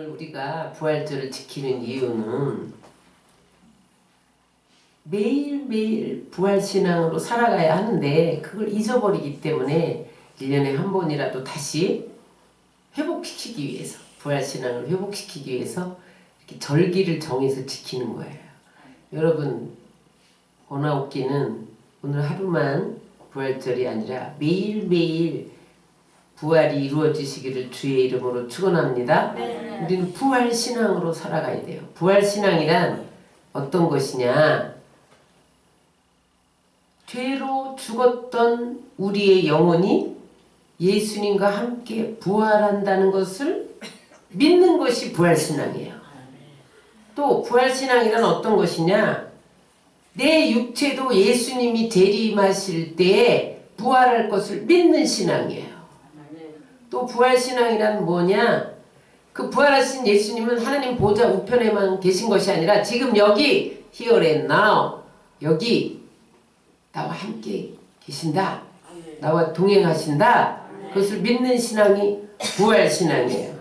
오늘 우리가 부활절을 지키는 이유는 매일매일 부활신앙으로 살아가야 하는데 그걸 잊어버리기 때문에 1년에 한 번이라도 다시 회복시키기 위해서, 부활신앙을 회복시키기 위해서 이렇게 절기를 정해서 지키는 거예요. 여러분, 원아웃기는 오늘 하루만 부활절이 아니라 매일매일 부활이 이루어지시기를 주의 이름으로 축원합니다. 네. 우리는 부활신앙으로 살아가야 돼요. 부활신앙이란 어떤 것이냐? 죄로 죽었던 우리의 영혼이 예수님과 함께 부활한다는 것을 믿는 것이 부활신앙이에요. 또 부활신앙이란 어떤 것이냐? 내 육체도 예수님이 재림하실 때에 부활할 것을 믿는 신앙이에요. 또 부활신앙이란 뭐냐? 그 부활하신 예수님은 하나님 보좌 우편에만 계신 것이 아니라 지금 여기 here and now 여기 나와 함께 계신다. 나와 동행하신다. 그것을 믿는 신앙이 부활신앙이에요.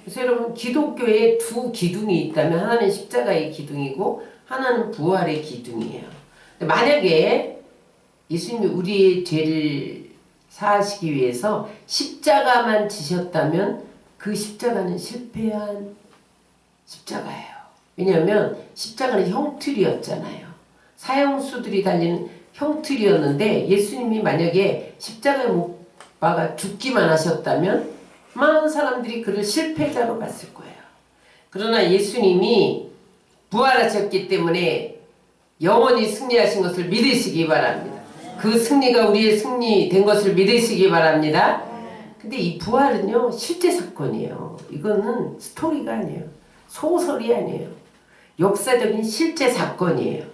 그래서 여러분, 기독교에 두 기둥이 있다면 하나는 십자가의 기둥이고 하나는 부활의 기둥이에요. 근데 만약에 예수님이 우리의 죄를 사하시기 위해서 십자가만 지셨다면 그 십자가는 실패한 십자가예요. 왜냐하면 십자가는 형틀이었잖아요. 사형수들이 달리는 형틀이었는데 예수님이 만약에 십자가에 못 박아 죽기만 하셨다면 많은 사람들이 그를 실패자로 봤을 거예요. 그러나 예수님이 부활하셨기 때문에 영원히 승리하신 것을 믿으시기 바랍니다. 그 승리가 우리의 승리 된 것을 믿으시기 바랍니다. 근데 이 부활은요, 실제 사건이에요. 이거는 스토리가 아니에요. 소설이 아니에요. 역사적인 실제 사건이에요.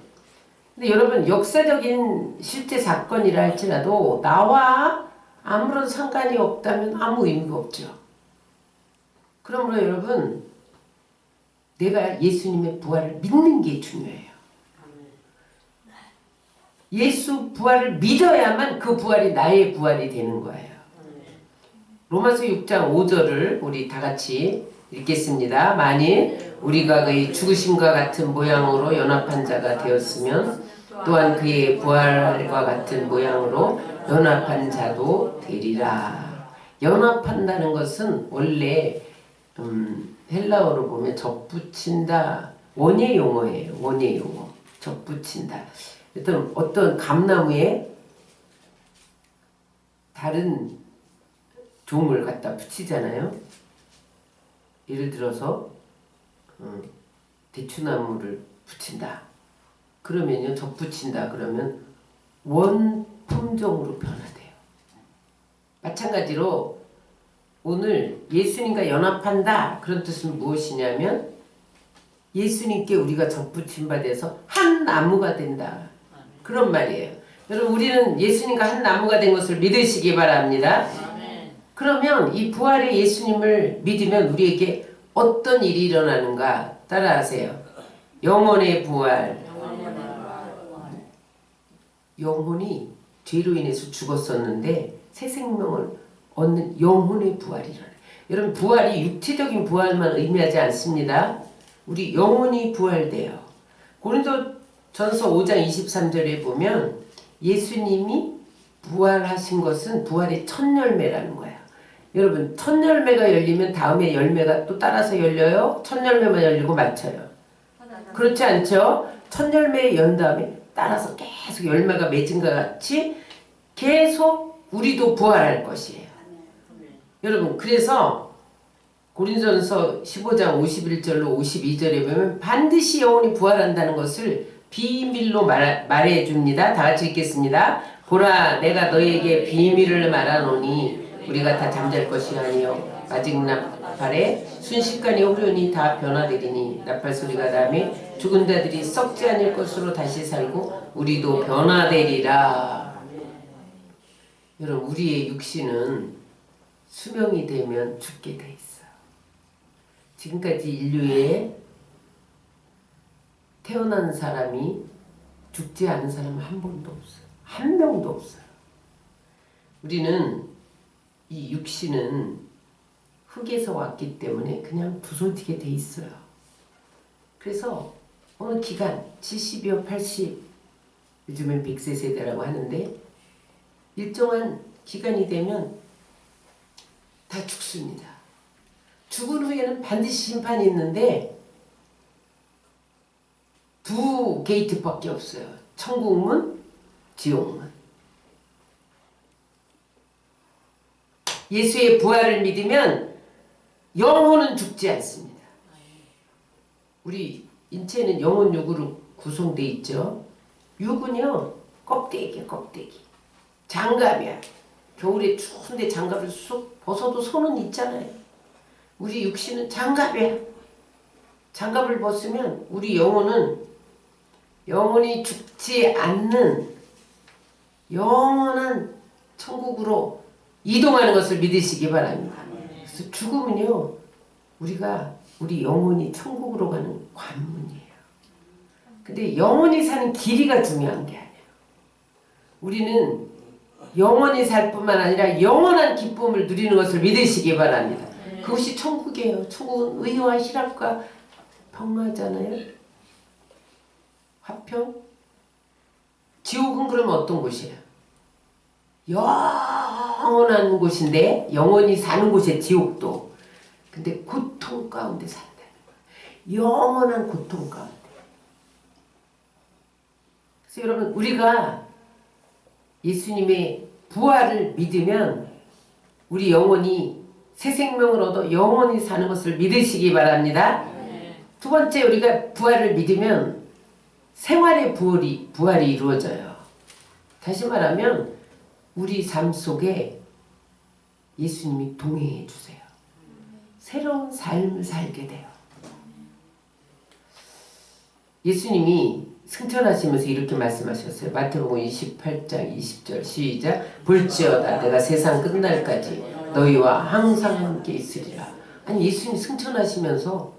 근데 여러분, 역사적인 실제 사건이라 할지라도 나와 아무런 상관이 없다면 아무 의미가 없죠. 그러므로 여러분, 내가 예수님의 부활을 믿는 게 중요해요. 예수 부활을 믿어야만 그 부활이 나의 부활이 되는 거예요. 로마서 6장 5절을 우리 다 같이 읽겠습니다. 만일 우리가 그의 죽으심과 같은 모양으로 연합한 자가 되었으면 또한 그의 부활과 같은 모양으로 연합한 자도 되리라. 연합한다는 것은 원래 헬라어로 보면 접붙인다, 원예 용어예요. 원예 용어. 접붙인다. 어떤 감나무에 다른 종을 갖다 붙이잖아요. 예를 들어서 대추나무를 붙인다. 그러면요, 접붙인다 그러면 원품종으로 변화돼요. 마찬가지로 오늘 예수님과 연합한다 그런 뜻은 무엇이냐면 예수님께 우리가 접붙임 바 돼서 한 나무가 된다 그런 말이에요. 여러분, 우리는 예수님과 한 나무가 된 것을 믿으시기 바랍니다. 그러면 이 부활의 예수님을 믿으면 우리에게 어떤 일이 일어나는가 따라하세요. 영혼의 부활. 영혼이 죄로 인해서 죽었었는데 새 생명을 얻는 영혼의 부활이 일어나요. 여러분, 부활이 육체적인 부활만 의미하지 않습니다. 우리 영혼이 부활돼요. 고린도전서 5장 23절에 보면 예수님이 부활하신 것은 부활의 첫 열매라는 거예요. 여러분, 첫 열매가 열리면 다음에 열매가 또 따라서 열려요? 첫 열매만 열리고 맞춰요. 그렇지 않죠? 첫 열매 연 다음에 따라서 계속 열매가 맺은 것 같이 계속 우리도 부활할 것이에요. 여러분, 그래서 고린도전서 15장 51절로 52절에 보면 반드시 영혼이 부활한다는 것을 비밀로 말해 줍니다. 다 같이 읽겠습니다. 보라, 내가 너에게 비밀을 말하노니 우리가 다 잠잘 것이 아니요 아직 나팔에 순식간에 후련히 다 변화되리니 나팔 소리가 나며 죽은 자들이 썩지 않을 것으로 다시 살고 우리도 변화되리라. 여러분, 우리의 육신은 수명이 되면 죽게 돼 있어요. 지금까지 인류에 태어난 사람이 죽지 않은 사람은 한 번도 없어요. 한 명도 없어요. 우리는 이 육신은 흙에서 왔기 때문에 그냥 부서지게 돼 있어요. 그래서 어느 기간 70이요 80, 요즘엔 100세 세대라고 하는데 일정한 기간이 되면 다 죽습니다. 죽은 후에는 반드시 심판이 있는데 두 게이트밖에 없어요. 천국문, 지옥문. 예수의 부활을 믿으면 영혼은 죽지 않습니다. 우리 인체는 영혼 육으로 구성되어 있죠. 육은요 껍데기야 껍데기. 장갑이야. 겨울에 추운데 장갑을 쑥 벗어도 손은 있잖아요. 우리 육신은 장갑이야. 장갑을 벗으면 우리 영혼이 죽지 않는 영원한 천국으로 이동하는 것을 믿으시기 바랍니다. 그래서 죽으면요 우리 영혼이 천국으로 가는 관문이에요. 근데 영원히 사는 길이가 중요한 게 아니에요. 우리는 영원히 살 뿐만 아니라 영원한 기쁨을 누리는 것을 믿으시기 바랍니다. 그것이 천국이에요. 천국은 의와 희락과 평화잖아요. 화평. 지옥은 그러면 어떤 곳이에요? 영원한 곳인데 영원히 사는 곳에 지옥도. 근데 고통 가운데 산다는 거예요. 영원한 고통 가운데. 그래서 여러분 우리가 예수님의 부활을 믿으면 우리 영혼이 새 생명을 얻어 영원히 사는 것을 믿으시기 바랍니다. 두 번째 우리가 부활을 믿으면 생활의 부활이 이루어져요. 다시 말하면 우리 삶 속에 예수님이 동행해 주세요. 새로운 삶을 살게 돼요. 예수님이 승천하시면서 이렇게 말씀하셨어요. 마태복음 28장 20절 시작. 볼지어다 내가 세상 끝날까지 너희와 항상 함께 있으리라. 아니 예수님이 승천하시면서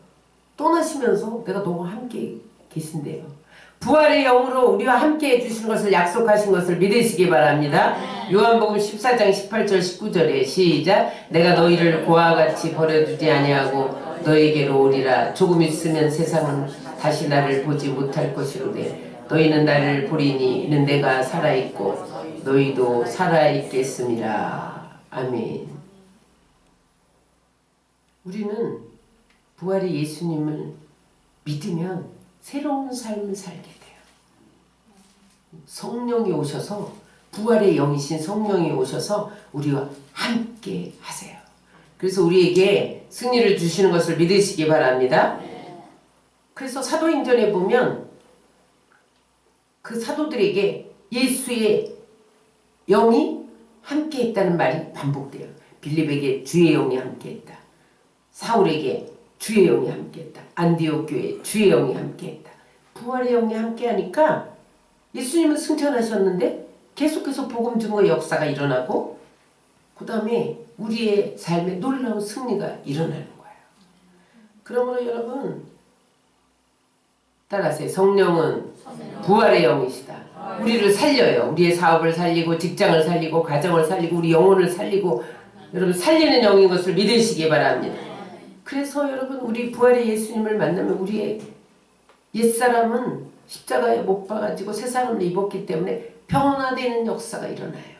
떠나시면서 내가 너와 함께 계신대요. 부활의 영으로 우리와 함께 해주시는 것을 약속하신 것을 믿으시기 바랍니다. 요한복음 14장 18절 19절에 시작. 내가 너희를 고아와 같이 버려두지 아니하고 너희에게로 오리라. 조금 있으면 세상은 다시 나를 보지 못할 것이로되 너희는 나를 보리니 이는 내가 살아있고 너희도 살아있겠음이라. 아멘. 우리는 부활의 예수님을 믿으면 새로운 삶을 살게 돼요. 성령이 오셔서 부활의 영이신 성령이 오셔서 우리와 함께 하세요. 그래서 우리에게 승리를 주시는 것을 믿으시기 바랍니다. 그래서 사도행전에 보면 그 사도들에게 예수의 영이 함께 했다는 말이 반복돼요. 빌립에게 주의 영이 함께 했다. 사울에게 주의 영이 함께했다. 안디옥 교회에 주의 영이 함께했다. 부활의 영이 함께하니까 예수님은 승천하셨는데 계속해서 복음 증거 역사가 일어나고 그 다음에 우리의 삶에 놀라운 승리가 일어나는 거예요. 그러므로 여러분 따라하세요. 성령은 부활의 영이시다. 우리를 살려요. 우리의 사업을 살리고 직장을 살리고 가정을 살리고 우리 영혼을 살리고 여러분 살리는 영인 것을 믿으시기 바랍니다. 그래서 여러분 우리 부활의 예수님을 만나면 우리의 옛사람은 십자가에 못 박아지고 새 사람을 입었기 때문에 변화되는 역사가 일어나요.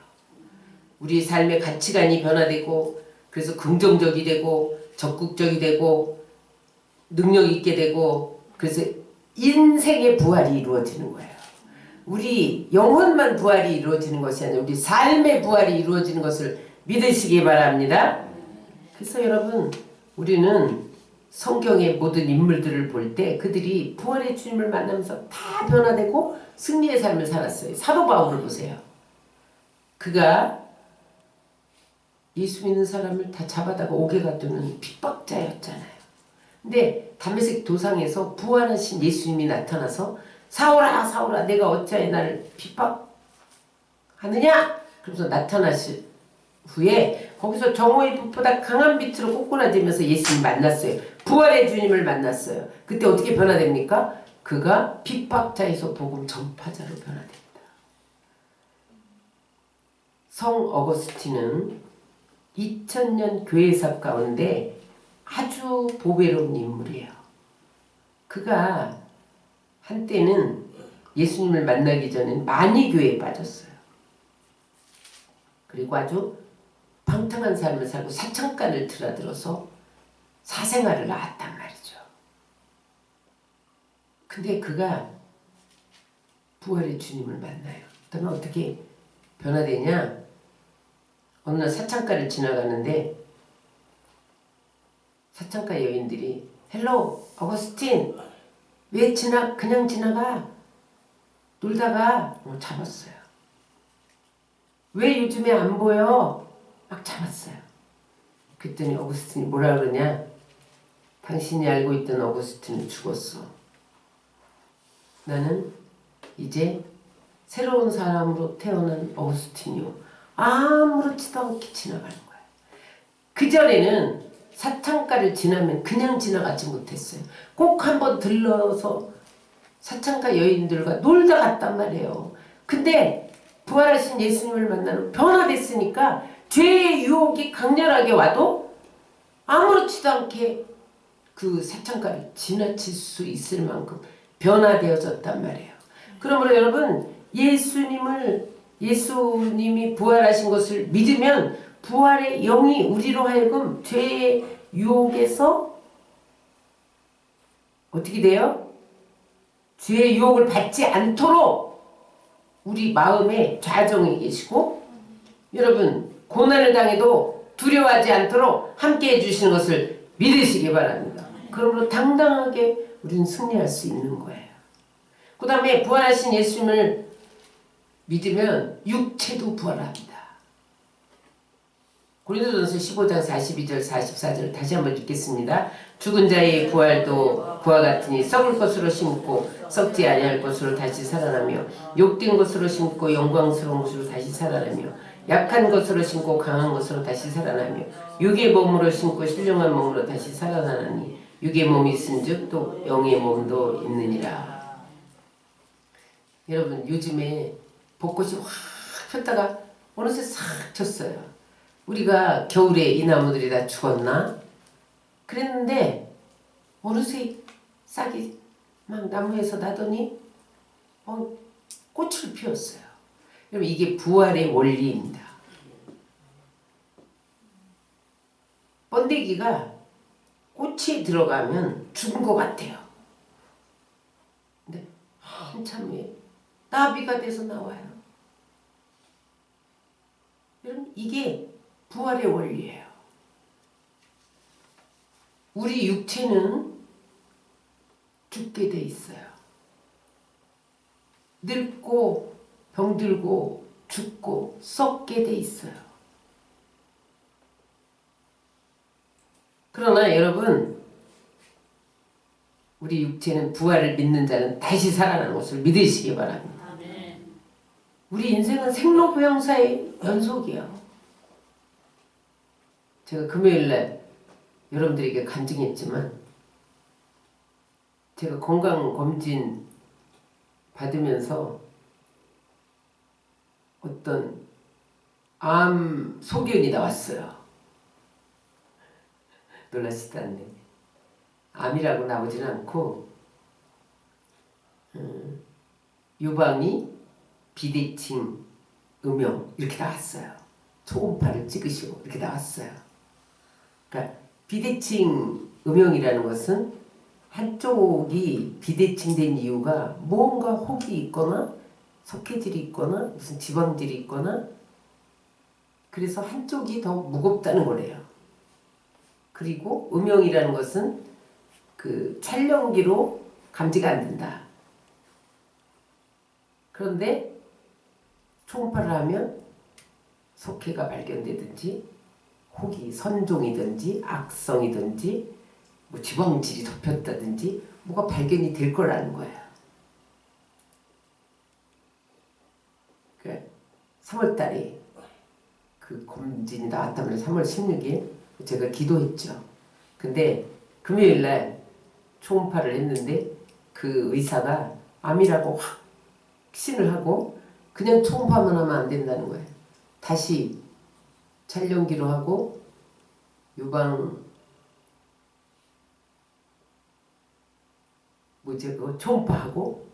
우리 삶의 가치관이 변화되고 그래서 긍정적이 되고 적극적이 되고 능력 있게 되고 그래서 인생의 부활이 이루어지는 거예요. 우리 영혼만 부활이 이루어지는 것이 아니라 우리 삶의 부활이 이루어지는 것을 믿으시기 바랍니다. 그래서 여러분 우리는 성경의 모든 인물들을 볼 때 그들이 부활의 주님을 만나면서 다 변화되고 승리의 삶을 살았어요. 사도 바울을 보세요. 그가 예수 믿는 사람을 다 잡아다가 옥에 가두는 핍박자였잖아요. 근데 다메섹 도상에서 부활하신 예수님이 나타나서 사울아 사울아 내가 어찌하여 나를 핍박하느냐? 그러면서 나타나실 후에 거기서 정오의 빛보다 강한 빛으로 꼬꾸라지면서 예수님 만났어요. 부활의 주님을 만났어요. 그때 어떻게 변화됩니까? 그가 핍박자에서 복음 전파자로 변화됩니다. 성 어거스틴은 2000년 교회사 가운데 아주 보배로운 인물이에요. 그가 한때는 예수님을 만나기 전엔 많이 교회에 빠졌어요. 그리고 아주 방탕한 삶을 살고 사창가를 드나들어서 사생활을 낳았단 말이죠. 근데 그가 부활의 주님을 만나요. 그러면 어떻게 변화되냐? 어느 날 사창가를 지나가는데 사창가 여인들이 헬로 어거스틴 왜 그냥 지나가? 놀다가 잡았어요. 왜 요즘에 안 보여? 막 잡았어요. 그랬더니 어거스틴이 뭐라 그러냐? 당신이 알고 있던 어거스틴은 죽었어. 나는 이제 새로운 사람으로 태어난 어거스틴이요. 아무렇지도 않게 지나가는 거예요. 그전에는 사창가를 지나면 그냥 지나가지 못했어요. 꼭 한번 들러서 사창가 여인들과 놀다 갔단 말이에요. 근데 부활하신 예수님을 만나는 변화됐으니까 죄의 유혹이 강렬하게 와도 아무렇지도 않게 그 사창가를 지나칠 수 있을 만큼 변화되어졌단 말이에요. 그러므로 여러분 예수님이 부활하신 것을 믿으면 부활의 영이 우리로 하여금 죄의 유혹에서 어떻게 돼요? 죄의 유혹을 받지 않도록 우리 마음에 좌정해 계시고 여러분 고난을 당해도 두려워하지 않도록 함께 해주시는 것을 믿으시기 바랍니다. 그러므로 당당하게 우리는 승리할 수 있는 거예요. 그 다음에 부활하신 예수님을 믿으면 육체도 부활합니다. 고린도전서 15장 42절 44절 다시 한번 읽겠습니다. 죽은 자의 부활도 그와 같으니 썩을 것으로 심고 썩지 아니할 것으로 다시 살아나며 욕된 것으로 심고 영광스러운 것으로 다시 살아나며 약한 것으로 심고 강한 것으로 다시 살아나며 육의 몸으로 심고 신령한 몸으로 다시 살아나니 육의 몸이 있은즉 또 영의 몸도 있느니라. 여러분 요즘에 벚꽃이 확 폈다가 어느새 싹 졌어요. 우리가 겨울에 이 나무들이 다 죽었나? 그랬는데 어느새 싹이 막 나무에서 나더니 꽃을 피웠어요. 여러분 이게 부활의 원리입니다. 번데기가 꽃이 들어가면 죽은 것 같아요. 근데 한참 후에 나비가 돼서 나와요. 여러분 이게 부활의 원리예요. 우리 육체는 죽게 돼 있어요. 늙고 병들고 죽고 썩게 돼 있어요. 그러나 여러분 우리 육체는 부활을 믿는 자는 다시 살아나는 것을 믿으시기 바랍니다. 우리 인생은 생로부양사의 연속이에요. 제가 금요일날 여러분들에게 간증했지만 제가 건강검진 받으면서 어떤 암 소견이 나왔어요. 놀라시지 않네. 암이라고 나오진 않고 유방이 비대칭 음영 이렇게 나왔어요. 초음파를 찍으시고 이렇게 나왔어요. 그러니까 비대칭 음영이라는 것은 한쪽이 비대칭된 이유가 무언가 혹이 있거나 석회질이 있거나 무슨 지방질이 있거나 그래서 한쪽이 더 무겁다는 거래요. 그리고 음영이라는 것은 그 촬영기로 감지가 안 된다. 그런데 초음파를 하면 석회가 발견되든지 혹이 선종이든지 악성이든지 뭐 지방질이 덮였다든지 뭐가 발견이 될 거라는 거예요. 그러니까 3월달에 그 검진이 나왔다면 3월 16일 제가 기도했죠. 근데 금요일날 초음파를 했는데 그 의사가 암이라고 확신을 하고 그냥 초음파만 하면 안 된다는 거예요. 다시 촬영기로 하고 유방 뭐지 그거 초음파하고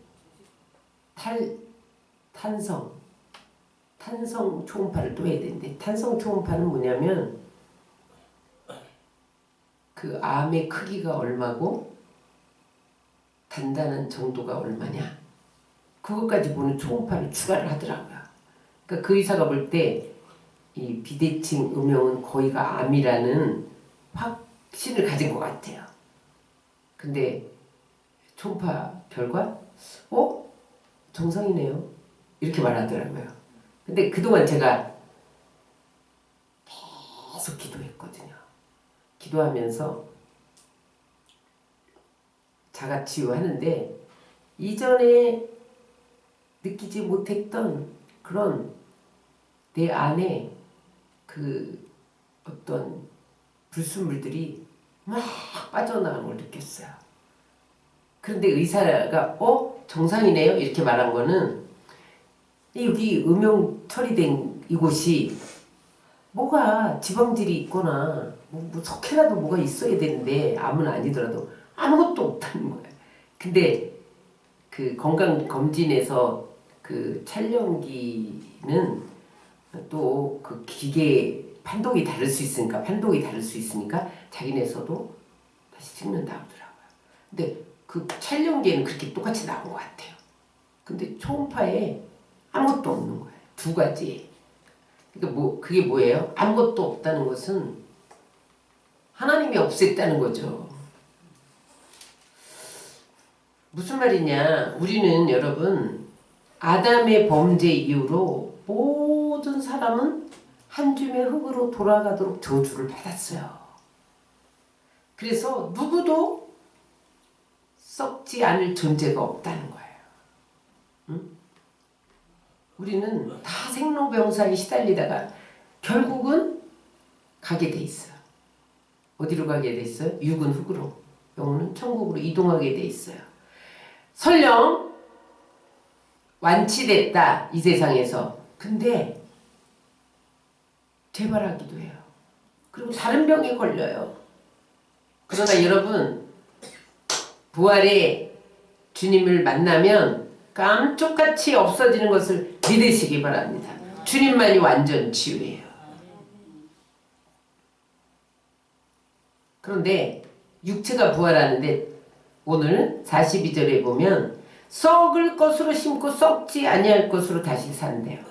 탄성 초음파를 또 해야 되는데 탄성 초음파는 뭐냐면 그 암의 크기가 얼마고 단단한 정도가 얼마냐 그것까지 보는 초음파를 추가를 하더라고요. 그러니까 그 의사가 볼 때 이 비대칭 음영은 거의가 암이라는 확신을 가진 것 같아요. 근데 초음파 결과 정상이네요 이렇게 말하더라고요. 근데 그동안 제가 계속 기도했거든요. 기도하면서 자가치유하는데 이전에 느끼지 못했던 그런 내 안에 그 어떤 불순물들이 막 빠져나가는 걸 느꼈어요. 그런데 의사가 정상이네요 이렇게 말한 거는 여기 음용 처리된 이곳이 뭐가 지방질이 있거나 뭐 석회라도 뭐가 있어야 되는데 암은 아니더라도 아무것도 없다는 거예요. 근데 그 건강검진에서 그 촬영기는 또 그 기계 판독이 다를 수 있으니까 자기네서도 다시 찍는다 하더라고요. 근데 그 촬영기에는 그렇게 똑같이 나온 것 같아요. 근데 초음파에 아무것도 없는 거예요. 두 가지. 그러니까 그게 뭐예요? 아무것도 없다는 것은 하나님이 없앴다는 거죠. 무슨 말이냐? 우리는 여러분 아담의 범죄 이후로 모든 사람은 한 줌의 흙으로 돌아가도록 저주를 받았어요. 그래서 누구도 썩지 않을 존재가 없다는 거예요. 응? 우리는 다 생로병사에 시달리다가 결국은 가게 돼 있어요. 어디로 가게 돼 있어요? 육은 흙으로, 영혼은 천국으로 이동하게 돼 있어요. 설령 완치됐다 이 세상에서. 근데 재발하기도 해요. 그리고 다른 병에 걸려요. 그러나 여러분 부활의 주님을 만나면 깜짝같이 없어지는 것을 믿으시기 바랍니다. 주님만이 완전 치유예요. 그런데 육체가 부활하는데 오늘 42절에 보면 썩을 것으로 심고 썩지 아니할 것으로 다시 산대요.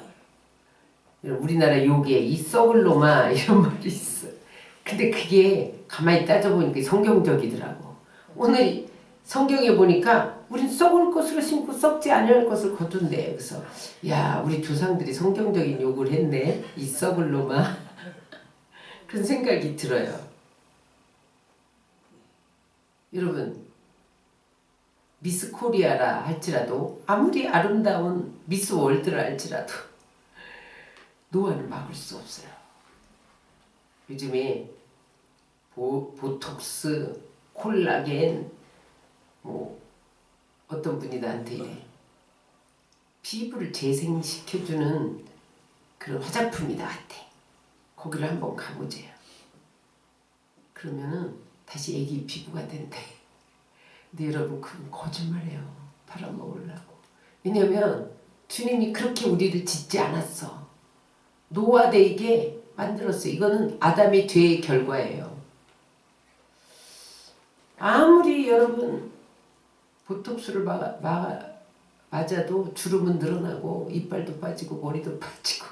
우리나라 욕에 이 썩을 놈아 이런 말이 있어. 근데 그게 가만히 따져보니까 성경적이더라고. 오늘 성경에 보니까 우린 썩을 것으로 심고 썩지 아니할 것을 거둔대. 그래서 야 우리 조상들이 성경적인 욕을 했네. 이 썩을 놈아. 그런 생각이 들어요. 여러분 미스 코리아라 할지라도 아무리 아름다운 미스 월드라 할지라도 노화를 막을 수 없어요. 요즘에 보톡스, 콜라겐 뭐 어떤 분이 나한테 이래. 피부를 재생시켜주는 그런 화장품이 나왔대. 거기를 한번 가보재요. 그러면은 다시 애기 피부가 된대. 근데 여러분 그건 거짓말이에요. 팔아먹으려고. 왜냐면 주님이 그렇게 우리를 짓지 않았어. 노화되게 만들었어요. 이거는 아담의 죄의 결과예요. 아무리 여러분 보톡스를 맞아도 주름은 늘어나고 이빨도 빠지고 머리도 빠지고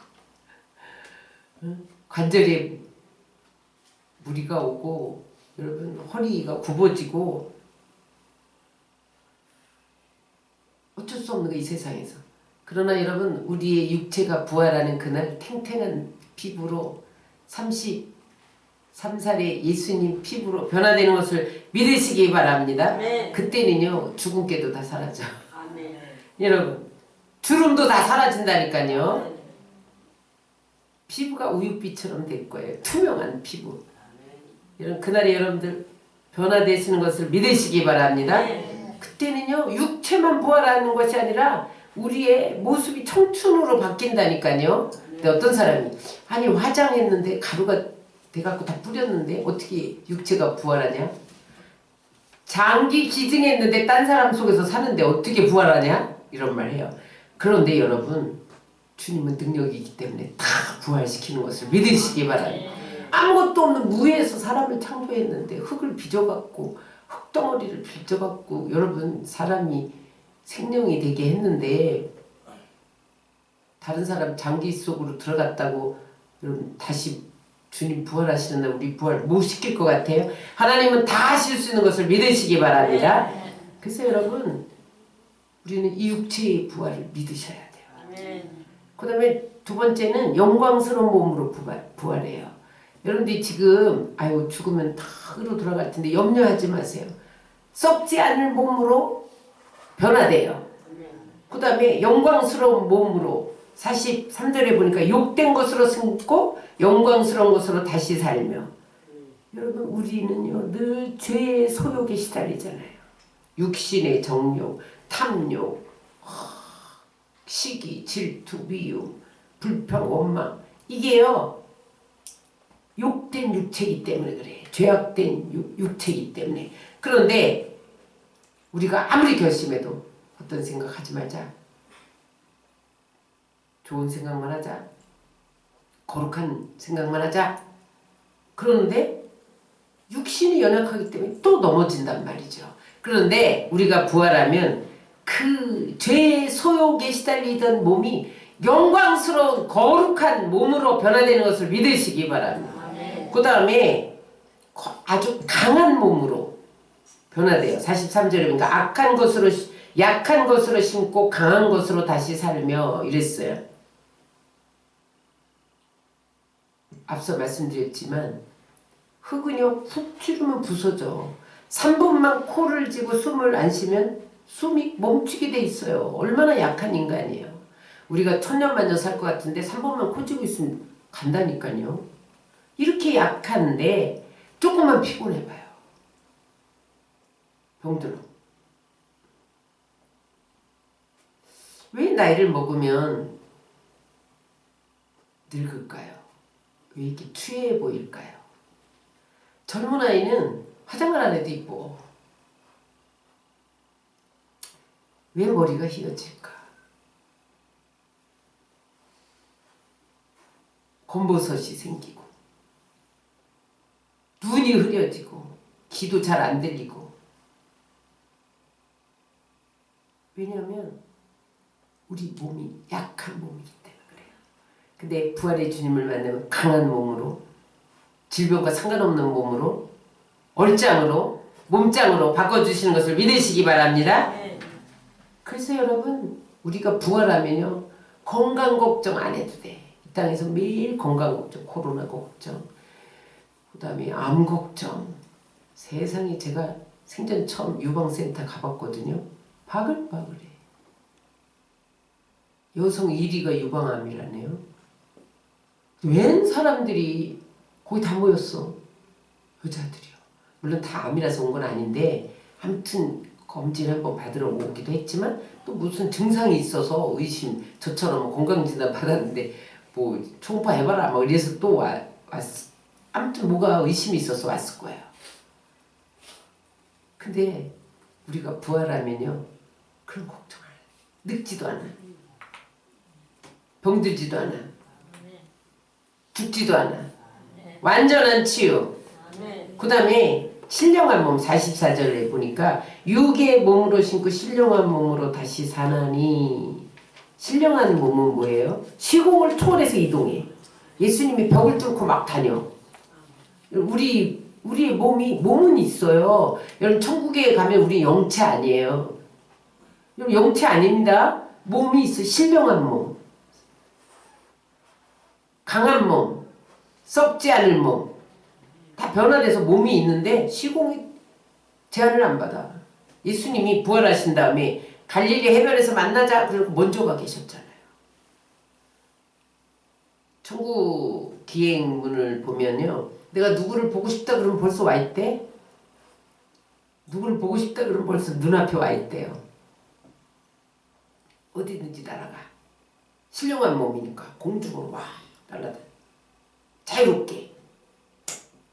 관절에 무리가 오고 여러분 허리가 굽어지고 어쩔 수 없는 거 이 세상에서. 그러나 여러분 우리의 육체가 부활하는 그날 탱탱한 피부로 33살의 예수님 피부로 변화되는 것을 믿으시기 바랍니다. 아멘. 그때는요 죽음깨도 다 사라져. 아멘. 여러분 주름도 다 사라진다니까요. 아멘. 피부가 우윳빛처럼 될 거예요. 투명한 피부. 여러분 그날에 여러분들 변화되시는 것을 믿으시기 바랍니다. 아멘. 그때는요 육체만 부활하는 것이 아니라 우리의 모습이 청춘으로 바뀐다니까요. 근데 어떤 사람이 아니 화장했는데 가루가 돼갖고 다 뿌렸는데 어떻게 육체가 부활하냐? 장기 기증했는데 딴 사람 속에서 사는데 어떻게 부활하냐? 이런 말 해요. 그런데 여러분 주님은 능력이 있기 때문에 다 부활시키는 것을 믿으시기 바랍니다. 아무것도 없는 무에서 사람을 창조했는데 흙을 빚어갖고 흙덩어리를 빚어갖고 여러분 사람이 생명이 되게 했는데 다른 사람 장기 속으로 들어갔다고 여러분 다시 주님 부활하시는 날 우리 부활 못 시킬 것 같아요? 하나님은 다 하실 수 있는 것을 믿으시기 바랍니다. 그래서 여러분 우리는 이 육체의 부활을 믿으셔야 돼요. 그 다음에 두 번째는 영광스러운 몸으로 부활해요. 여러분들이 지금 아유 죽으면 다 흙으로 돌아갈 텐데 염려하지 마세요. 썩지 않을 몸으로 변화돼요. 그 다음에 영광스러운 몸으로 43절에 보니까 욕된 것으로 숨고 영광스러운 것으로 다시 살며 여러분 우리는요 늘 죄의 소욕에 시달리잖아요. 육신의 정욕, 탐욕, 시기, 질투, 미움, 불평, 원망 이게요 욕된 육체이기 때문에 그래. 죄악된 육체이기 때문에. 그런데 우리가 아무리 결심해도 어떤 생각하지 말자. 좋은 생각만 하자. 거룩한 생각만 하자. 그런데 육신이 연약하기 때문에 또 넘어진단 말이죠. 그런데 우리가 부활하면 그 죄의 소욕에 시달리던 몸이 영광스러운 거룩한 몸으로 변화되는 것을 믿으시기 바랍니다. 그 다음에 아주 강한 몸으로 변화돼요. 43절에 보니까 약한 것으로 심고 강한 것으로 다시 살며 이랬어요. 앞서 말씀드렸지만 흙은요 훅 찌르면 부서져. 3분만 코를 쥐고 숨을 안 쉬면 숨이 멈추게 돼 있어요. 얼마나 약한 인간이에요. 우리가 천년만년 살 것 같은데 3분만 코 쥐고 있으면 간다니까요. 이렇게 약한데 조금만 피곤해봐요. 병들어. 왜 나이를 먹으면 늙을까요? 왜 이렇게 취해 보일까요? 젊은 아이는 화장을 안 해도 이뻐. 왜 머리가 휘어질까? 검버섯이 생기고 눈이 흐려지고 귀도 잘 안 들리고 왜냐하면 우리 몸이 약한 몸이기 때문에 그래요. 근데 부활의 주님을 만나면 강한 몸으로 질병과 상관없는 몸으로 얼짱으로 몸짱으로 바꿔주시는 것을 믿으시기 바랍니다. 그래서 여러분 우리가 부활하면요 건강 걱정 안 해도 돼. 이 땅에서 매일 건강 걱정, 코로나 걱정, 그 다음에 암 걱정. 세상에 제가 생전 처음 유방센터 가봤거든요. 바글바글해. 여성 1위가 유방암이라네요. 웬 사람들이 거기 다 모였어. 여자들이요. 물론 다 암이라서 온 건 아닌데 아무튼 검진 한번 받으러 오기도 했지만 또 무슨 증상이 있어서 의심 저처럼 건강진단 받았는데 뭐 초음파 해봐라 뭐 이래서 또 왔어. 아무튼 뭐가 의심이 있어서 왔을 거예요. 근데 우리가 부활하면요 그런 걱정 안 해. 늙지도 않아. 병들지도 않아. 죽지도 않아. 완전한 치유. 그 다음에 신령한 몸 44절에 보니까 육의 몸으로 신고 신령한 몸으로 다시 사나니. 신령한 몸은 뭐예요? 시공을 초월해서 이동해. 예수님이 벽을 뚫고 막 다녀. 우리의 몸은 있어요. 여러분 천국에 가면 우리 영체 아니에요. 여러분 영체 아닙니다. 몸이 있어. 신령한 몸. 강한 몸. 썩지 않을 몸. 다 변화돼서 몸이 있는데 시공이 제한을 안 받아. 예수님이 부활하신 다음에 갈릴리 해변에서 만나자 그러고 먼저 가 계셨잖아요. 천국 기행문을 보면요. 내가 누구를 보고 싶다 그러면 벌써 와 있대. 누구를 보고 싶다 그러면 벌써 눈앞에 와 있대요. 어디든지 날아가. 신령한 몸이니까 공중으로 막 날아다녀. 자유롭게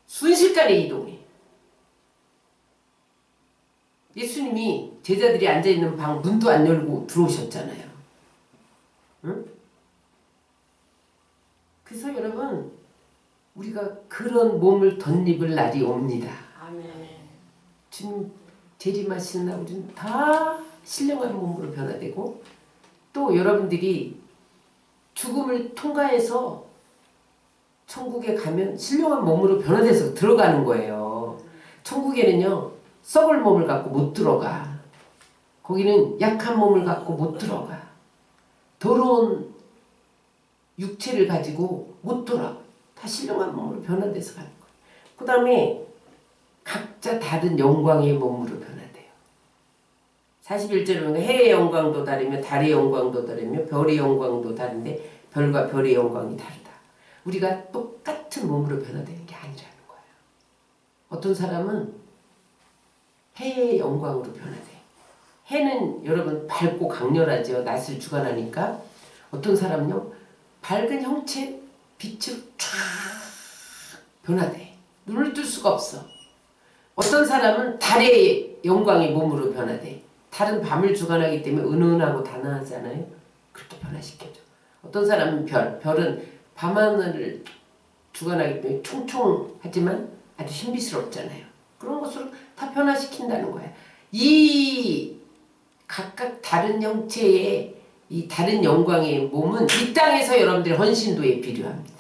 순식간에 이동해. 예수님이 제자들이 앉아있는 방 문도 안 열고 들어오셨잖아요. 응? 그래서 여러분 우리가 그런 몸을 덧입을 날이 옵니다. 아멘. 주님 재림하시는 날 우리는 다 신령한 몸으로 변화되고, 또 여러분들이 죽음을 통과해서 천국에 가면 신령한 몸으로 변화돼서 들어가는 거예요. 천국에는요 썩을 몸을 갖고 못 들어가. 거기는 약한 몸을 갖고 못 들어가. 더러운 육체를 가지고 못 돌아가. 다 신령한 몸으로 변화돼서 가는 거예요. 그 다음에 각자 다른 영광의 몸으로 변화돼요. 41절에 보면 해의 영광도 다르며 달의 영광도 다르며 별의 영광도 다른데 별과 별의 영광이 다르다. 우리가 똑같은 몸으로 변화되는 게 아니라는 거예요. 어떤 사람은 해의 영광으로 변화돼요. 해는 여러분 밝고 강렬하죠. 낯을 주관하니까. 어떤 사람은요 밝은 형체 빛으로 쫙 변화돼. 눈을 뜰 수가 없어. 어떤 사람은 달의 영광이 몸으로 변화돼. 달은 밤을 주관하기 때문에 은은하고 단아하잖아요. 그렇게 변화시켜줘. 어떤 사람은 별은 밤하늘을 주관하기 때문에 총총하지만 아주 신비스럽잖아요. 그런 것으로 다 변화시킨다는 거야. 이 각각 다른 형체의 이 다른 영광의 몸은 이 땅에서 여러분들의 헌신도에 필요합니다.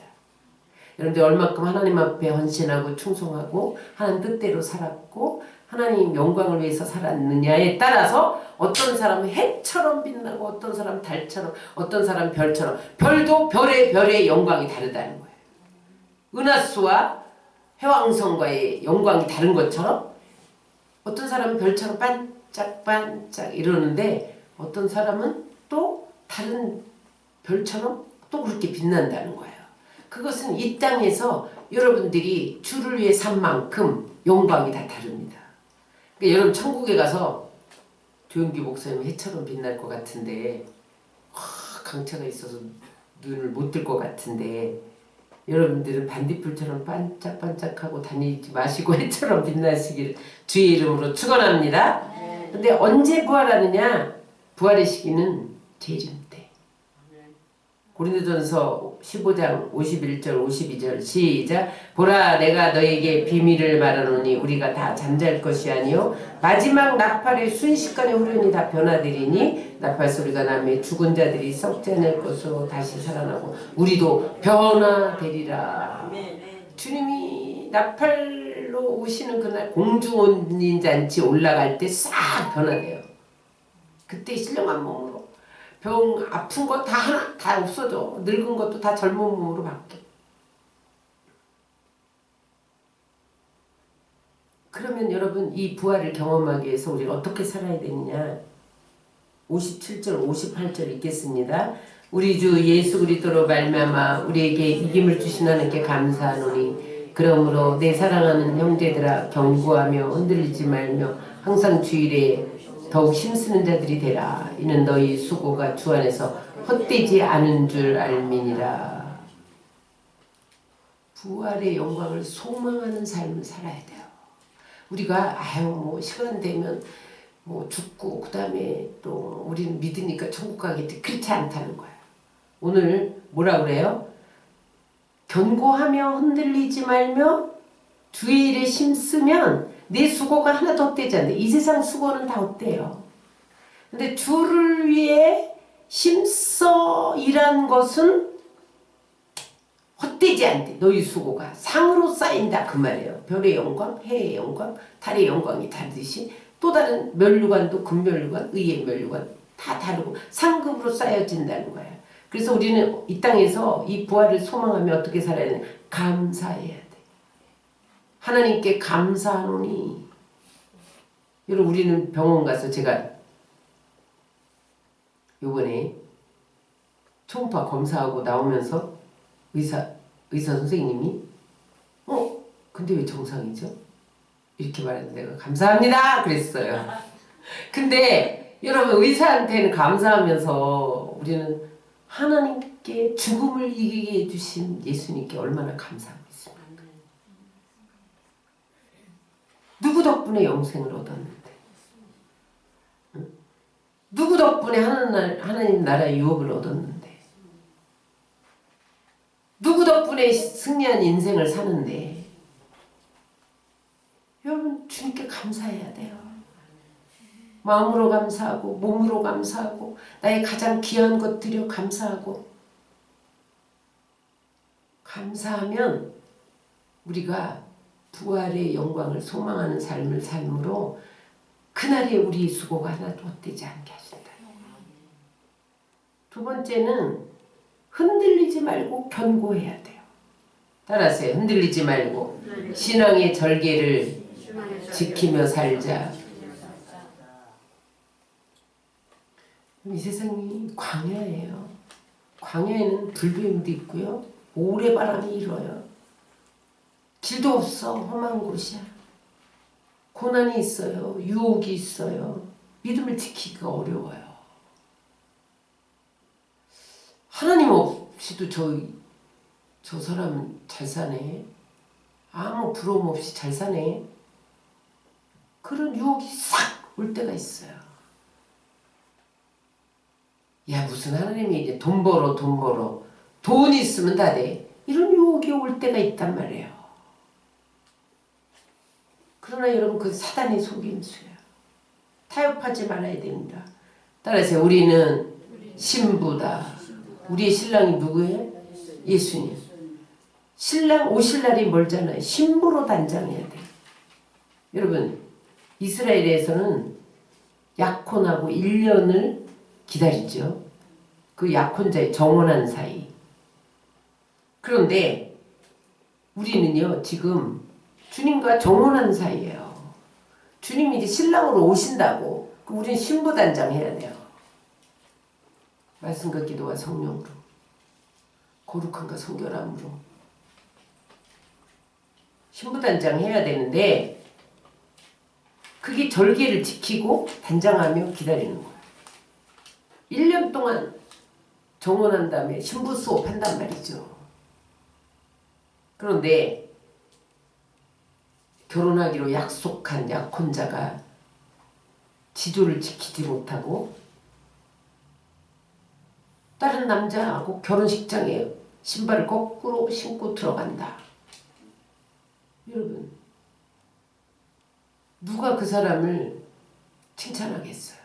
여러분들 얼마큼 하나님 앞에 헌신하고 충성하고 하나님 뜻대로 살았고 하나님 영광을 위해서 살았느냐에 따라서 어떤 사람은 해처럼 빛나고 어떤 사람은 달처럼 어떤 사람은 별처럼, 별도 별의 영광이 다르다는 거예요. 은하수와 해왕성과의 영광이 다른 것처럼 어떤 사람은 별처럼 반짝반짝 이러는데 어떤 사람은 또 다른 별처럼 또 그렇게 빛난다는 거예요. 그것은 이 땅에서 여러분들이 주를 위해 산 만큼 영광이 다 다릅니다. 그러니까 여러분 천국에 가서 조용기 목사님 해처럼 빛날 것 같은데 강차가 있어서 눈을 못 뜰 것 같은데 여러분들은 반딧불처럼 반짝반짝하고 다니지 마시고 해처럼 빛나시길 주의 이름으로 축원합니다. 근데 언제 부활하느냐? 부활의 시기는 재림 때. 고린도전서 15장 51절 52절 시작. 보라 내가 너에게 비밀을 말하노니 우리가 다 잠잘 것이 아니요 마지막 나팔의 순식간에 후련히 다 변화되리니 나팔 소리가 나며 죽은 자들이 썩지 않을 것으로 다시 살아나고 우리도 변화되리라. 주님이 나팔로 오시는 그날 공중원인잔치 올라갈 때 싹 변화돼요. 그때 신령한 몸으로 병 아픈 거 다 없어져. 늙은 것도 다 젊은 몸으로 바뀌어. 그러면 여러분 이 부활을 경험하기 위해서 우리가 어떻게 살아야 되느냐? 57절 58절 읽겠습니다. 우리 주 예수 그리스도로 말미암아 우리에게 이김을 주신 하나님께 감사하노니 그러므로 내 사랑하는 형제들아 경고하며 흔들리지 말며 항상 주일에 더욱 힘쓰는 자들이 되라. 이는 너희 수고가 주 안에서 헛되지 않은 줄 알미니라. 부활의 영광을 소망하는 삶을 살아야 돼요. 우리가 뭐 시간 되면 뭐 죽고 그 다음에 또 우리는 믿으니까 천국 가겠지. 그렇지 않다는 거야. 오늘 뭐라 그래요? 견고하며 흔들리지 말며 주의 일에 힘쓰면 내 수고가 하나도 헛되지 않네. 이 세상 수고는 다 헛돼요. 근데 주를 위해 힘써 일한 것은 헛되지 않대. 너희 수고가 상으로 쌓인다 그 말이에요. 별의 영광, 해의 영광, 달의 영광이 다르듯이 또 다른 멸류관도 금멸류관, 의의 멸류관 다 다르고 상급으로 쌓여진다는 거예요. 그래서 우리는 이 땅에서 이 부활을 소망하며 어떻게 살아야 되냐? 감사해야 돼. 하나님께 감사하노니. 여러분 우리는 병원 가서 제가 요번에 초음파 검사하고 나오면서 의사 선생님이 근데 왜 정상이죠? 이렇게 말했는데 내가 감사합니다 그랬어요. 근데 여러분 의사한테는 감사하면서 우리는 하나님께 죽음을 이기게 해주신 예수님께 얼마나 감사하고 있습니까? 누구 덕분에 영생을 얻었는데, 응? 누구 덕분에 하나님 나라의 유업을 얻었는데, 누구 덕분에 승리한 인생을 사는데, 여러분 주님께 감사해야 돼요. 마음으로 감사하고 몸으로 감사하고 나의 가장 귀한 것들여 감사하고, 감사하면 우리가 부활의 영광을 소망하는 삶을 삶으로 그날에 우리 수고가 하나도 헛되지 않게 하신다. 두 번째는 흔들리지 말고 견고해야 돼요. 따라하세요. 흔들리지 말고 신앙의 절개를 지키며 살자. 이 세상이 광야예요. 광야에는 불뱀도 있고요. 모래바람이 일어요. 길도 없어. 험한 곳이야. 고난이 있어요. 유혹이 있어요. 믿음을 지키기가 어려워요. 하나님 없이도 저 사람은 잘 사네. 아무 부러움 없이 잘 사네. 그런 유혹이 싹 올 때가 있어요. 야, 무슨 하나님이 이제 돈 벌어. 돈 있으면 다 돼. 이런 유혹이 올 때가 있단 말이에요. 그러나 여러분, 그 사단의 속임수예요. 타협하지 말아야 됩니다. 따라서 우리는 신부다. 우리의 신랑이 누구예요? 예수님. 신랑 오실 날이 멀잖아요. 신부로 단장해야 돼요. 여러분, 이스라엘에서는 약혼하고 1년을 기다리죠. 그 약혼자의 정혼한 사이. 그런데 우리는요, 지금 주님과 정혼한 사이예요. 주님이 이제 신랑으로 오신다고. 우리는 신부 단장해야 돼요. 말씀과 기도와 성령으로, 거룩함과 성결함으로 신부 단장해야 되는데, 그게 절개를 지키고 단장하며 기다리는 거예요. 1년 동안 정혼한 다음에 신부 수업 한단 말이죠. 그런데 결혼하기로 약속한 약혼자가 지조를 지키지 못하고 다른 남자하고 결혼식장에 신발을 거꾸로 신고 들어간다. 여러분, 누가 그 사람을 칭찬하겠어요?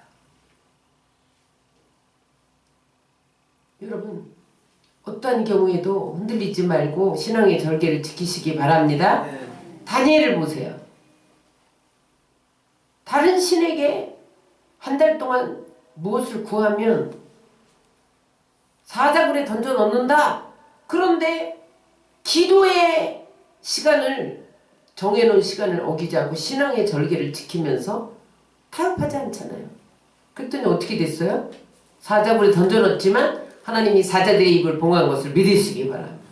여러분, 어떠한 경우에도 흔들리지 말고 신앙의 절개를 지키시기 바랍니다. 네. 다니엘을 보세요. 다른 신에게 한 달 동안 무엇을 구하면 사자굴에 던져 넣는다. 그런데 기도의 시간을 정해놓은 시간을 어기지 않고 신앙의 절개를 지키면서 타협하지 않잖아요. 그랬더니 어떻게 됐어요? 사자굴에 던져놓지만 하나님이 사자들의 입을 봉한 것을 믿으시기 바랍니다.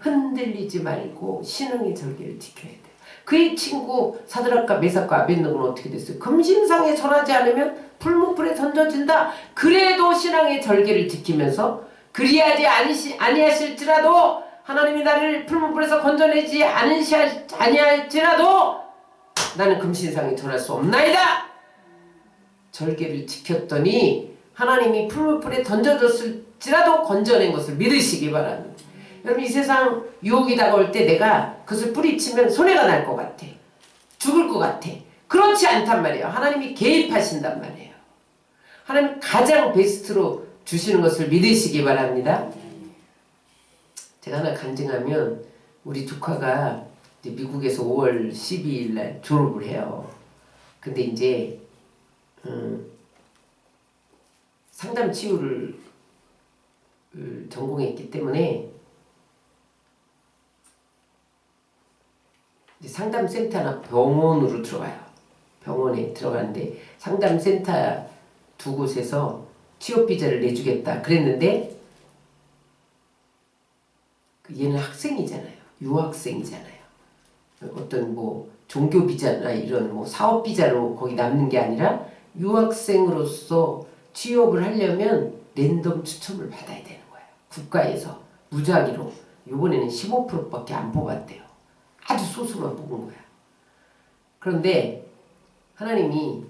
흔들리지 말고 신앙의 절개를 지켜야 돼요. 그의 친구 사드락과 메삭과 아벳느고는 어떻게 됐어요? 금신상에 절하지 않으면 풀무불에 던져진다. 그래도 신앙의 절개를 지키면서 그리하지 아니하실지라도 하나님이 나를 풀무불에서 건져내지 아니할지라도 나는 금신상에 절할 수 없나이다. 절개를 지켰더니 하나님이 풀무불에 던져졌을지라도 건져낸 것을 믿으시기 바랍니다. 여러분, 이 세상 유혹이 다가올 때 내가 그것을 뿌리치면 손해가 날 것 같아. 죽을 것 같아. 그렇지 않단 말이에요. 하나님이 개입하신단 말이에요. 하나님 가장 베스트로 주시는 것을 믿으시기 바랍니다. 제가 하나 간증하면, 우리 조카가 이제 미국에서 5월 12일 날 졸업을 해요. 근데 이제 상담 치유를 전공했기 때문에 이제 상담센터나 병원으로 들어가요. 병원에 들어가는데 상담센터 두 곳에서 취업비자를 내주겠다 그랬는데, 얘는 학생이잖아요. 유학생이잖아요. 어떤 뭐 종교비자나 이런 뭐 사업비자로 거기 남는 게 아니라 유학생으로서 취업을 하려면 랜덤 추첨을 받아야 되는 거예요. 국가에서 무작위로 이번에는 15%밖에 안 뽑았대요. 아주 소수만 뽑은 거야. 그런데 하나님이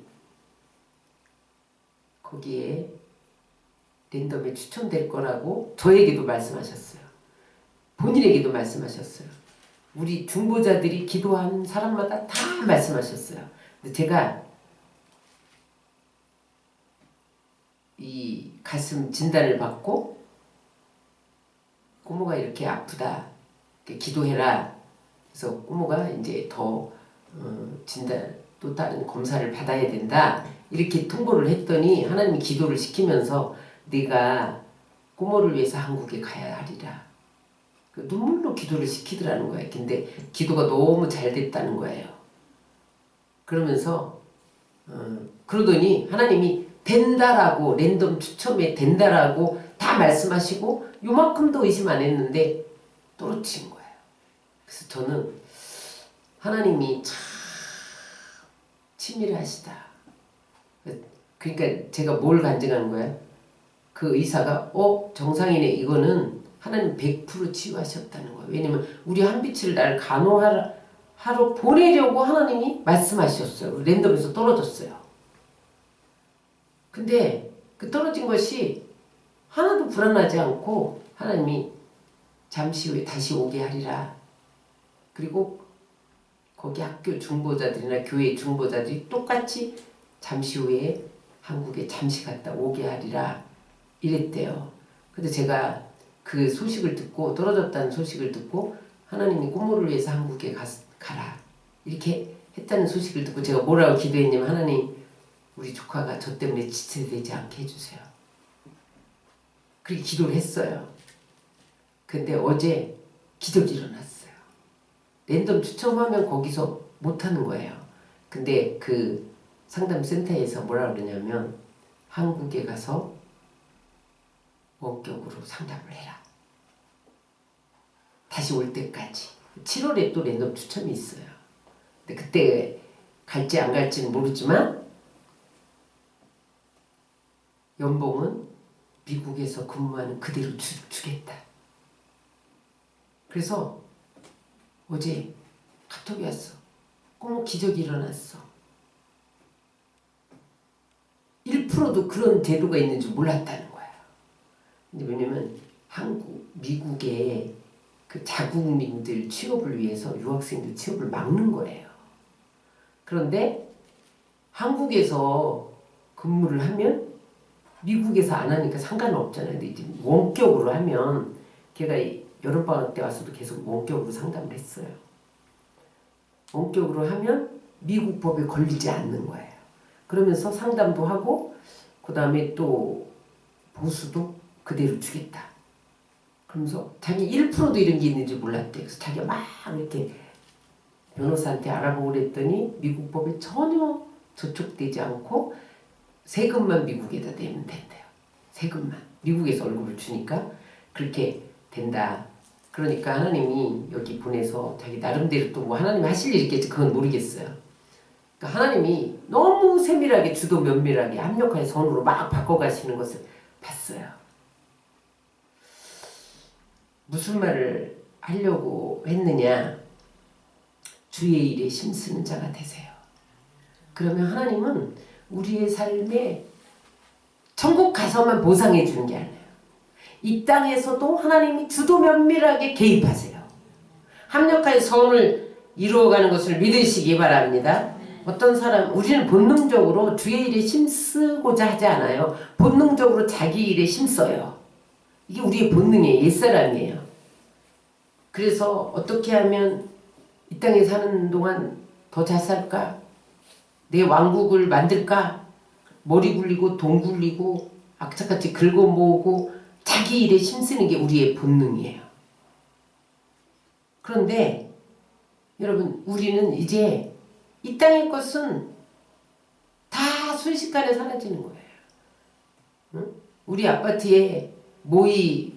거기에 랜덤에 추첨될 거라고 저에게도 말씀하셨어요. 본인에게도 말씀하셨어요. 우리 중보자들이 기도한 사람마다 다 말씀하셨어요. 근데 제가 이 가슴 진단을 받고 꼬모가 이렇게 아프다, 이렇게 기도해라. 그래서 꼬모가 이제 더 진단 또 다른 검사를 받아야 된다, 이렇게 통보를 했더니 하나님이 기도를 시키면서 네가 꼬모를 위해서 한국에 가야 하리라. 눈물로 기도를 시키더라는 거예요. 근데 기도가 너무 잘 됐다는 거예요. 그러면서 그러더니 하나님이 된다라고, 랜덤 추첨에 된다라고 다 말씀하시고 요만큼도 의심 안 했는데 떨어진 거예요. 그래서 저는 하나님이 참 치밀하시다. 그러니까 제가 뭘 간증하는 거예요? 그 의사가 정상이네, 이거는 하나님 100% 치유하셨다는 거예요. 왜냐면 우리 한빛을 날 간호하러 보내려고 하나님이 말씀하셨어요. 랜덤에서 떨어졌어요. 근데 그 떨어진 것이 하나도 불안하지 않고 하나님이 잠시 후에 다시 오게 하리라. 그리고 거기 학교 중보자들이나 교회 중보자들이 똑같이 잠시 후에 한국에 잠시 갔다 오게 하리라 이랬대요. 근데 제가 그 소식을 듣고, 떨어졌다는 소식을 듣고 하나님이 꼬모를 위해서 한국에 가라 이렇게 했다는 소식을 듣고 제가 뭐라고 기도했냐면, 하나님 우리 조카가 저 때문에 지체되지 않게 해주세요. 그렇게 기도를 했어요. 근데 어제 기적이 일어났어요. 랜덤 추첨하면 거기서 못하는 거예요. 근데 그 상담센터에서 뭐라 그러냐면, 한국에 가서 원격으로 상담을 해라. 다시 올 때까지. 7월에 또 랜덤 추첨이 있어요. 근데 그때 갈지 안 갈지는 모르지만 연봉은 미국에서 근무하는 그대로 주겠다. 그래서 어제 카톡이 왔어. 꼬모 기적이 일어났어. 1%도 그런 제도가 있는 줄 몰랐다는 거야. 근데 왜냐면 미국의 그 자국민들 취업을 위해서 유학생들 취업을 막는 거예요. 그런데 한국에서 근무를 하면 미국에서 안 하니까 상관은 없잖아요. 근데 이제 원격으로 하면, 걔가 여름방학 때 와서도 계속 원격으로 상담을 했어요. 원격으로 하면 미국 법에 걸리지 않는 거예요. 그러면서 상담도 하고 그 다음에 또 보수도 그대로 주겠다. 그러면서 자기 1%도 이런 게 있는지 몰랐대. 그래서 자기가 막 이렇게 변호사한테 알아보고 그랬더니 미국 법에 전혀 저촉되지 않고 세금만 미국에다 내면 된대요. 세금만. 미국에서 월급을 주니까 그렇게 된다. 그러니까 하나님이 여기 보내서 자기 나름대로 또 뭐 하나님이 하실 일이 있겠지. 그건 모르겠어요. 그러니까 하나님이 너무 세밀하게 주도 면밀하게 합력하게 선으로 막 바꿔가시는 것을 봤어요. 무슨 말을 하려고 했느냐? 주의 일에 힘쓰는 자가 되세요. 그러면 하나님은 우리의 삶에 천국 가서만 보상해 주는 게 아니에요. 이 땅에서도 하나님이 주도 면밀하게 개입하세요. 합력하여 선을 이루어가는 것을 믿으시기 바랍니다. 어떤 사람, 우리는 본능적으로 주의 일에 힘쓰고자 하지 않아요. 본능적으로 자기 일에 힘써요. 이게 우리의 본능이에요. 옛사람이에요. 그래서 어떻게 하면 이 땅에 사는 동안 더 잘 살까? 내 왕국을 만들까? 머리 굴리고 돈 굴리고 악착같이 긁어 모으고 자기 일에 힘쓰는 게 우리의 본능이에요. 그런데 여러분, 우리는 이제 이 땅의 것은 다 순식간에 사라지는 거예요. 응? 우리 아파트에 모의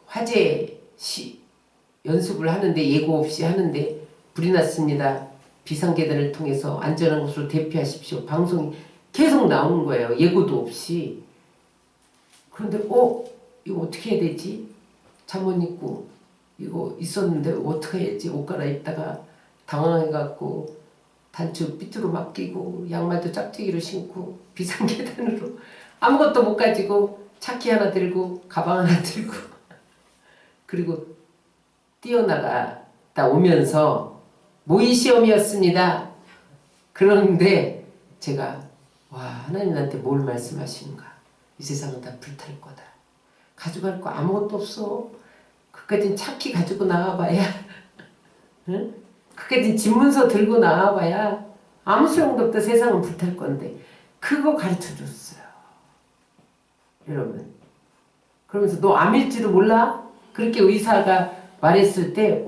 화재 연습을 하는데, 예고 없이 하는데 불이 났습니다. 비상계단을 통해서 안전한 곳으로 대피하십시오. 방송이 계속 나오는 거예요. 예고도 없이. 그런데 이거 어떻게 해야 되지? 잠옷 입고 이거 있었는데 어떻게 해야지? 옷 갈아입다가 당황해갖고 단추 삐뚤어 맡기고 양말도 짝짝이로 신고 비상계단으로 아무것도 못 가지고 차키 하나 들고 가방 하나 들고 그리고 뛰어나갔다 오면서 모의 시험이었습니다. 그런데 제가 와, 하나님 나한테 뭘 말씀하시는가? 이 세상은 다 불탈 거다. 가져갈 거 아무것도 없어. 그까진 차키 가지고 나와봐야 응? 그까진 집문서 들고 나와봐야 아무 소용도 없다. 세상은 불탈 건데 그거 가르쳐줬어요. 여러분 그러면서 너 암일지도 몰라? 그렇게 의사가 말했을 때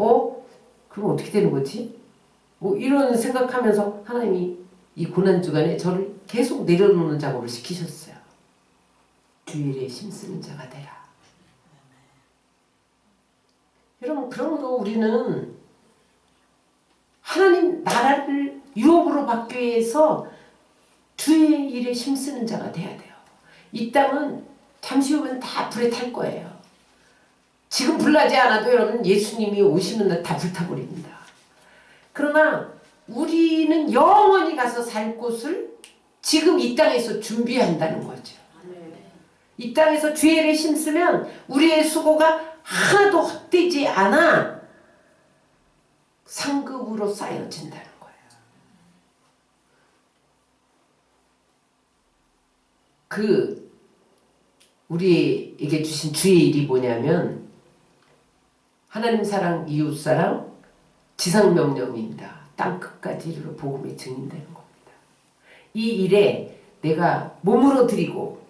그럼 어떻게 되는 거지? 뭐 이런 생각하면서 하나님이 이 고난주간에 저를 계속 내려놓는 작업을 시키셨어요. 주일에 힘쓰는 자가 되라. 여러분 그러므로 우리는 하나님 나라를 유업으로 받기 위해서 주의 일에 힘쓰는 자가 돼야 돼요. 이 땅은 잠시 후면 다 불에 탈 거예요. 지금 불나지 않아도 여러분 예수님이 오시는 날 다 불타버립니다. 그러나 우리는 영원히 가서 살 곳을 지금 이 땅에서 준비한다는 거죠. 이 땅에서 주의 일에 힘쓰면 우리의 수고가 하나도 헛되지 않아 상급으로 쌓여진다는 거예요. 우리에게 주신 주의 일이 뭐냐면 하나님 사랑, 이웃 사랑, 지상명령입니다. 땅끝까지 이르러 복음의 증인되는 겁니다. 이 일에 내가 몸으로 드리고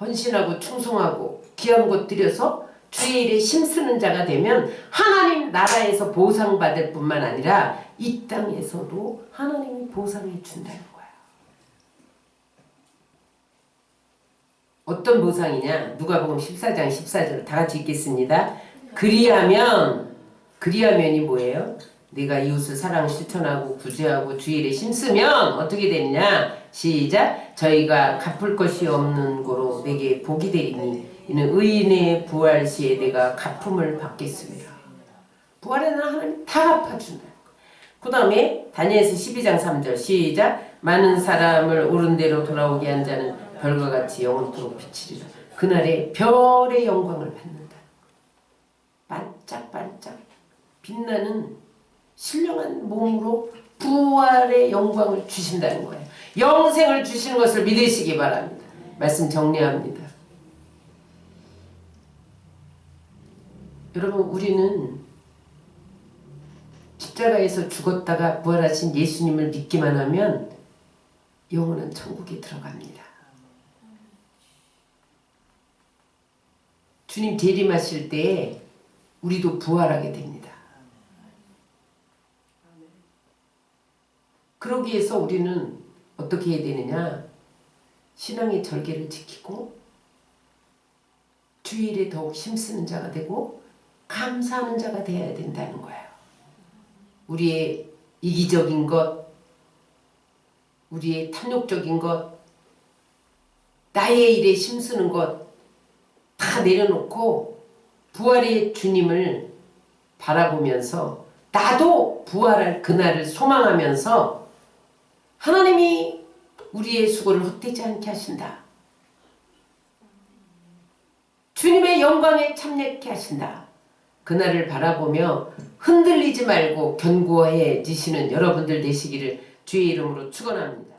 헌신하고 충성하고 귀한 것 들여서 주의 일에 힘쓰는 자가 되면 하나님 나라에서 보상받을 뿐만 아니라 이 땅에서도 하나님이 보상해 준다는 거예요. 어떤 보상이냐? 누가복음 14장 14절 다 같이 읽겠습니다. 그리하면이 뭐예요? 내가 이웃을 사랑 실천하고 구제하고 주의 일에 힘쓰면 어떻게 되느냐? 시작! 저희가 갚을 것이 없는 고로 내게 복이 되리니 이는 의인의 부활 시에 내가 갚음을 받겠습니다. 부활에는 하나님 다 갚아준다. 그 다음에 다니엘서 12장 3절 시작! 많은 사람을 옳은 대로 돌아오게 한 자는 별과 같이 영원토록 비치리라. 그날에 별의 영광을 받는다. 반짝반짝 빛나는 신령한 몸으로 부활의 영광을 주신다는 거예요. 영생을 주시는 것을 믿으시기 바랍니다. 말씀 정리합니다. 여러분 우리는 십자가에서 죽었다가 부활하신 예수님을 믿기만 하면 영원한 천국에 들어갑니다. 주님 재림하실 때에 우리도 부활하게 됩니다. 그러기 위해서 우리는 어떻게 해야 되느냐? 신앙의 절개를 지키고 주일에 더욱 힘쓰는 자가 되고 감사하는 자가 되어야 된다는 거예요. 우리의 이기적인 것, 우리의 탐욕적인 것, 나의 일에 힘쓰는 것 다 내려놓고 부활의 주님을 바라보면서 나도 부활할 그날을 소망하면서 하나님이 우리의 수고를 헛되지 않게 하신다. 주님의 영광에 참여케 하신다. 그날을 바라보며 흔들리지 말고 견고해지시는 여러분들 되시기를 주의 이름으로 축원합니다.